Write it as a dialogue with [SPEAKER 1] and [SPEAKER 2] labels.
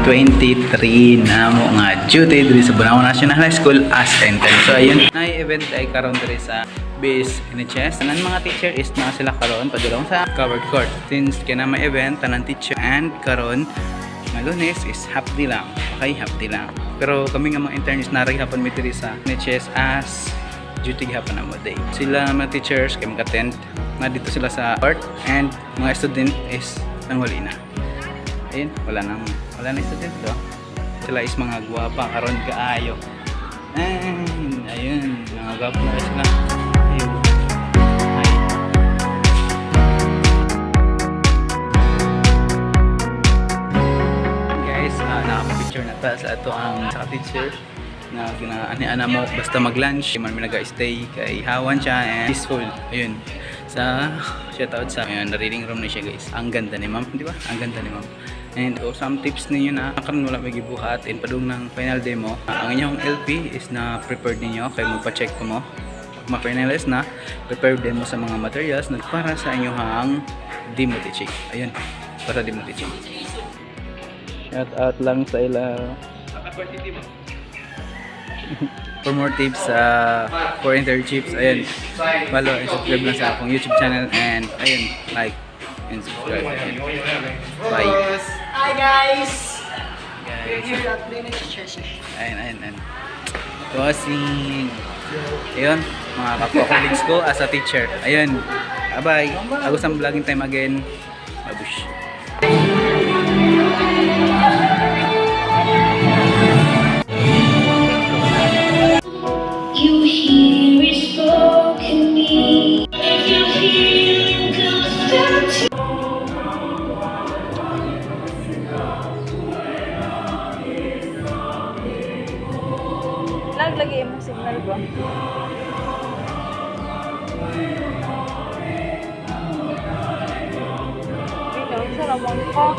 [SPEAKER 1] 2023 na mo nga duty diri sa Bunawan National High School as intern. So ayun, na event ay karon diri sa base NHS. Tanan mga teacher is na sila karon padulong sa covered court. Since kina may event tanan teacher and karon nga Lunes is half day lang. Okay, half day lang. Pero kami nga mga intern is narag hapon mi diri sa NHS as duty hapon na mo day. Sila mga teachers kay mag-attend na dito sila sa court and mga student is nanghuli na. Ayun, wala na student do. Sila is mga guwapa karon kaayo. Ayun, mga guwapa na sila. Ayun. Hi. Guys, nakapicture na ta sa ato ang sa teacher na ginaani-ana mo basta mag-lunch, man mi naga-stay kay hawan siya and peaceful. Ayun. Sa shoutout sa reading room na siya guys. Ang ganda ni ma'am, di ba? Ang ganda ni ma'am. And some tips ninyo na karon wala may gibuhat in padung ng final demo. Ang inyong LP is na prepared ninyo kay magpa-check ko mo. Ma-finalize na, prepared din mo sa mga materials na para sa inyong demo teaching. Ayun, para demo teaching. Shoutout lang sa ila. For more tips for internships, ayun, follow and subscribe lang sa akong YouTube channel and ayun, like and subscribe. Ayun. Bye.
[SPEAKER 2] Hi guys.
[SPEAKER 1] Ayun. Tossing. Ayun, mga kapwa-colleagues ko as a teacher. Ayun. Bye-bye. Agos ang vlogging time again. Babush.
[SPEAKER 3] You hear it spoken me. If your feeling goes down to
[SPEAKER 2] Lagi mo signal ba? Ito, sa lamang ko.